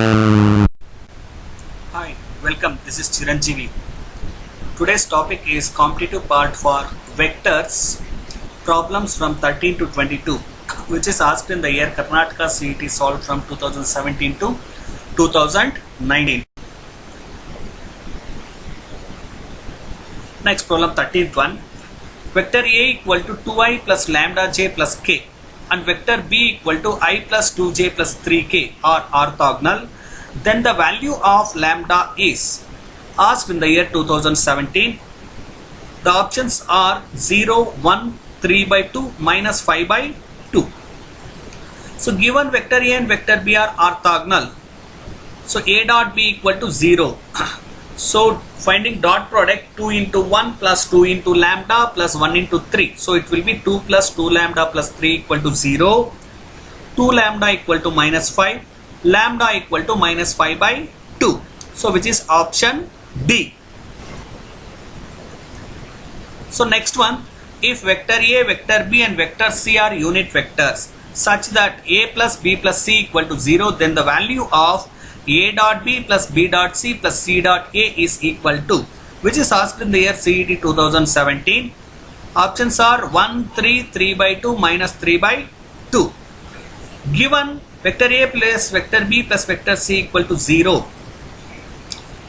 Hi, welcome. This is Chiranjeevi. Today's topic is competitive part for vectors, problems from 13 to 22, which is asked in the year Karnataka CET solved from 2017 to 2019. Next problem 13th one. Vector A equal to 2i plus lambda j plus k and vector B equal to I plus 2j plus 3k are orthogonal, then the value of lambda is asked in the year 2017. The options are 0, 1, 3 by 2, minus 5 by 2. So given vector A and vector B are orthogonal, so A dot B equal to 0. So finding dot product 2 into 1 plus 2 into lambda plus 1 into 3. So it will be 2 plus 2 lambda plus 3 equal to 0. 2 lambda equal to minus 5. Lambda equal to minus 5 by 2. So which is option D. So next one, if vector A, vector B and vector C are unit vectors such that A plus B plus C equal to 0, then the value of A dot B plus B dot C plus C dot A is equal to, which is asked in the year CET 2017. Options are 1, 3, 3 by 2, minus 3 by 2. Given vector A plus vector B plus vector C equal to 0.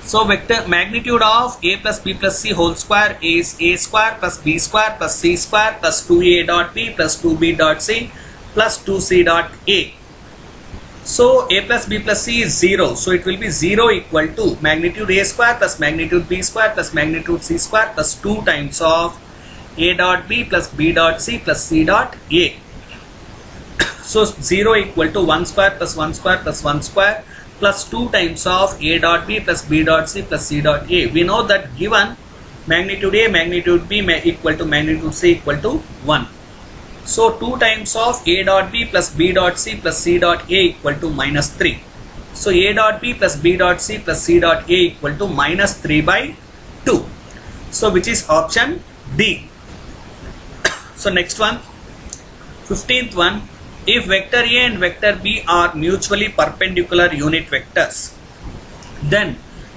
So vector magnitude of A plus B plus C whole square is A square plus B square plus C square plus 2A dot B plus 2B dot C plus 2C dot A. So A plus B plus C is 0. So it will be 0 equal to magnitude A square plus magnitude B square plus magnitude C square plus 2 times of A dot B plus B dot C plus C dot A. So 0 equal to 1 square plus 1 square plus 1 square plus 2 times of A dot B plus B dot C plus C dot A. We know that given magnitude A, magnitude B equal to magnitude C equal to 1. So 2 times of A dot B plus B dot C plus C dot A equal to minus 3. So A dot B plus B dot C plus C dot A equal to minus 3 by 2. So which is option D. So next one, 15th one, if vector A and vector B are mutually perpendicular unit vectors, then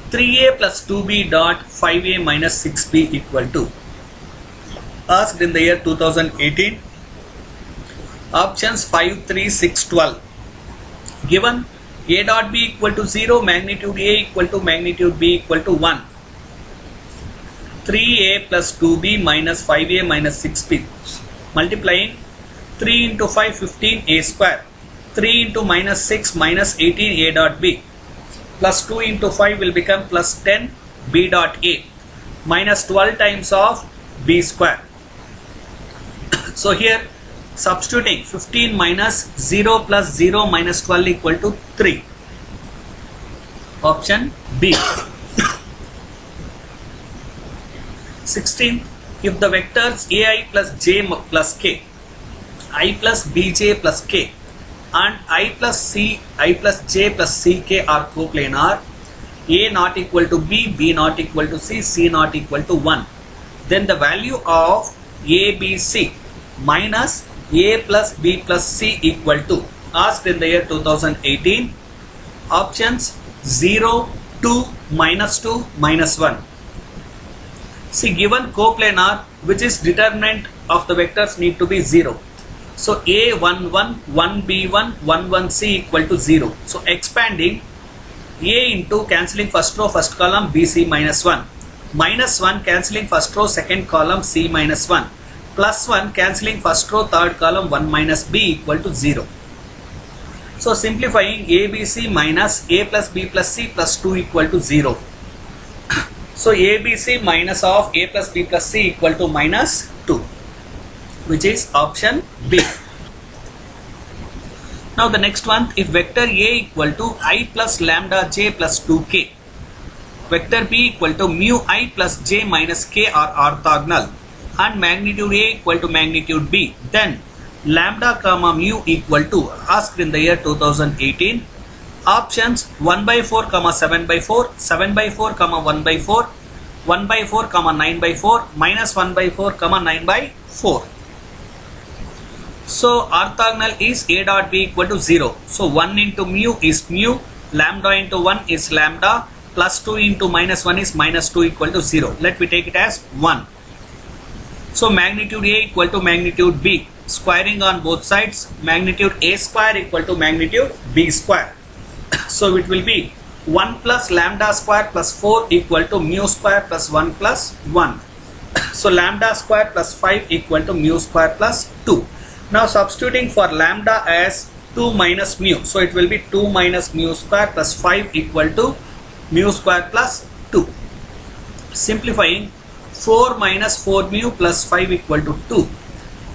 3A plus 2B dot 5A minus 6B equal to, asked in the year 2018. Options 5, 3, 6, 12. Given A dot B equal to 0, magnitude A equal to magnitude B equal to 1. 3A plus 2B minus 5A minus 6B. Multiplying 3 into 5, 15A square. 3 into minus 6 minus 18A dot B. Plus 2 into 5 will become plus 10 B dot A. Minus 12 times of B square. So here substituting 15 minus 0 plus 0 minus 12 equal to 3. Option B. 16. If the vectors AI plus J plus K, I plus Bj plus K and I plus C, I plus J plus Ck are coplanar, A not equal to B, B not equal to C, C not equal to 1, then the value of ABC minus A plus B plus C equal to, asked in the year 2018. Options 0, 2, minus 2, minus 1. See, given coplanar, which is determinant of the vectors need to be 0. So A11, 1B1, 11C equal to 0. So expanding A into cancelling first row first column BC minus 1. Minus 1 cancelling first row second column C minus 1. Plus 1 cancelling first row third column 1 minus B equal to 0. So simplifying ABC minus A plus B plus C plus 2 equal to 0. So ABC minus of A plus B plus C equal to minus 2, which is option B. Now the next one, if vector A equal to I plus lambda j plus 2k, vector B equal to mu I plus j minus k are orthogonal and magnitude A equal to magnitude B, then lambda comma mu equal to, asked in the year 2018. Options 1 by 4 comma 7 by 4, 7 by 4 comma 1 by 4, 1 by 4 comma 9 by 4, minus 1 by 4 comma 9 by 4. So orthogonal is A dot B equal to 0. So 1 into mu is mu, Lambda into 1 is lambda, plus 2 into minus 1 is minus 2 equal to 0. Let me take it as 1. So magnitude A equal to magnitude B. Squaring on both sides, magnitude A square equal to magnitude B square. So it will be 1 plus lambda square plus 4 equal to mu square plus 1 plus 1. So lambda square plus 5 equal to mu square plus 2. Now substituting for lambda as 2 minus mu. So it will be 2 minus mu square plus 5 equal to mu square plus 2. Simplifying, 4 minus 4 mu plus 5 equal to 2.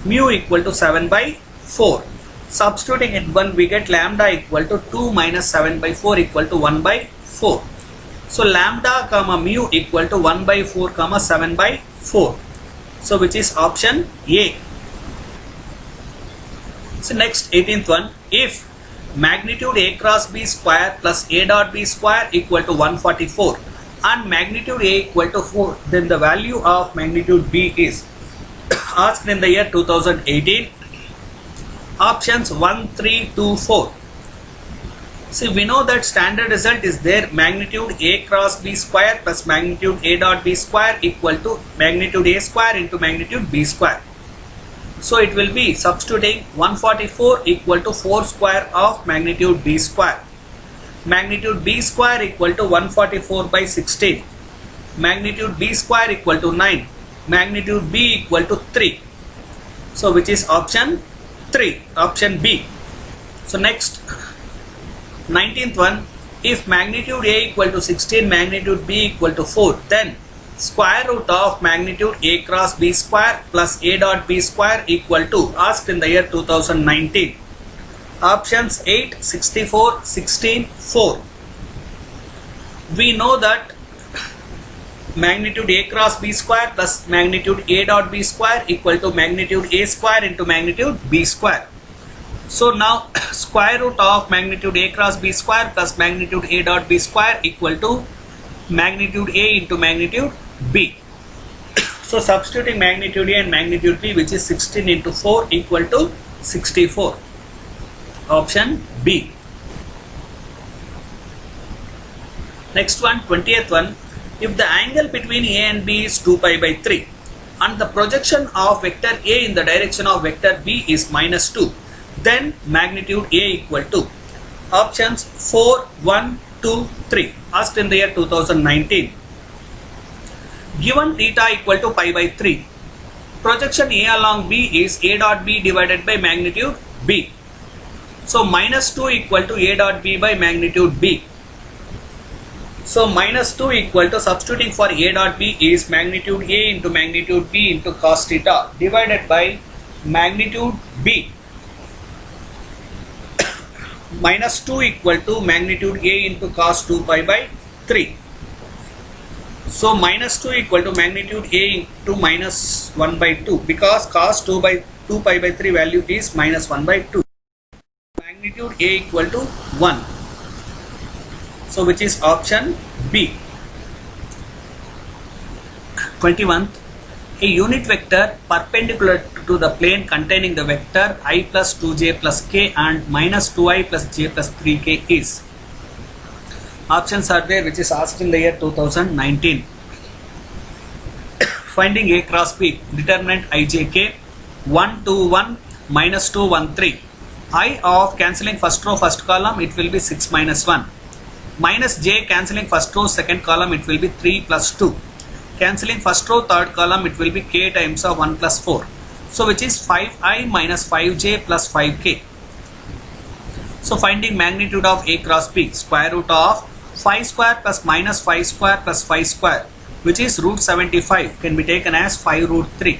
Mu equal to 7 by 4. Substituting in 1, we get lambda equal to 2 minus 7 by 4 equal to 1 by 4. So lambda comma mu equal to 1 by 4 comma 7 by 4. So which is option A. So next 18th one, if magnitude A cross B square plus A dot B square equal to 144 and magnitude A equal to 4, then the value of magnitude B is asked in the year 2018. Options 1, 3, 2, 4. See, we know that standard result is there, magnitude A cross B square plus magnitude A dot B square equal to magnitude A square into magnitude B square. So it will be substituting 144 equal to 4 square of magnitude B square. Magnitude B square equal to 144 by 16. Magnitude B square equal to 9. Magnitude B equal to 3. So which is option 3, option B. So next 19th one, if magnitude A equal to 16, magnitude B equal to 4, then square root of magnitude A cross B square plus A dot B square equal to, asked in the year 2019. Options 8, 64, 16, 4. We know that magnitude A cross B square plus magnitude A dot B square equal to magnitude A square into magnitude B square. So now square root of magnitude A cross B square plus magnitude A dot B square equal to magnitude A into magnitude B. So substituting magnitude A and magnitude B, which is 16 into 4 equal to 64. Option B. Next one, 20th one. If the angle between A and B is 2 pi by 3 and the projection of vector A in the direction of vector B is minus 2, then magnitude A equal to, options 4, 1, 2, 3, asked in the year 2019. Given theta equal to pi by 3, projection A along B is A dot B divided by magnitude B. So minus 2 equal to A dot B by magnitude B. So minus 2 equal to, substituting for A dot B is magnitude A into magnitude B into cos theta divided by magnitude B. Minus 2 equal to magnitude A into cos 2 pi by 3. So minus 2 equal to magnitude A into minus 1 by 2, because cos 2 pi by 3 value is minus 1 by 2. Magnitude A equal to 1. So which is option B. 21th, a unit vector perpendicular to the plane containing the vector I plus 2j plus k and minus 2i plus j plus 3k is. Options are there, which is asked in the year 2019. Finding A cross B, determinant ijk 1 2 1 minus 2 1 3. I of cancelling first row first column, it will be 6 minus 1. Minus j cancelling first row second column, it will be 3 plus 2. Cancelling first row third column, it will be k times of 1 plus 4. So which is 5i minus 5j plus 5k. So finding magnitude of A cross B, square root of 5 square plus minus 5 square plus 5 square, which is root 75, can be taken as 5 root 3.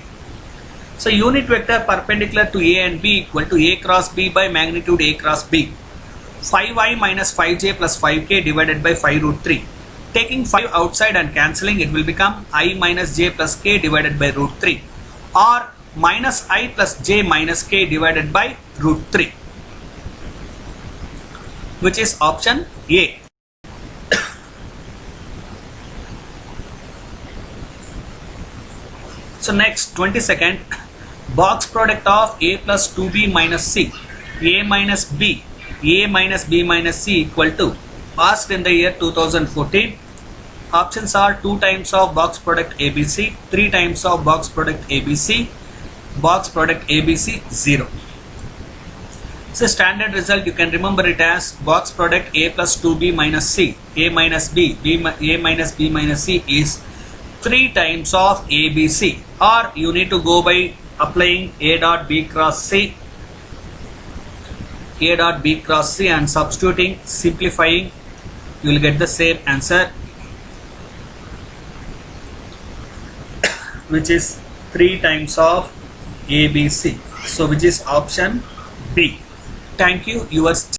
So unit vector perpendicular to A and B equal to A cross B by magnitude A cross B. 5i minus 5j plus 5k divided by 5 root 3. Taking 5 outside and cancelling, it will become I minus j plus k divided by root 3, or minus I plus j minus k divided by root 3, which is option A. So next, 22nd, box product of A plus 2B minus C, A minus B, A minus B minus C equal to asked in the year 2014. Options are 2 times of box product ABC, 3 times of box product ABC, box product ABC 0. So standard result, you can remember it as box product A plus 2B minus C, A minus B, A minus B minus C is 3 times of ABC, or you need to go by applying A dot B cross C, A dot B cross C, and substituting, simplifying, you will get the same answer, which is 3 times of ABC. So which is option B. Thank you. Yours.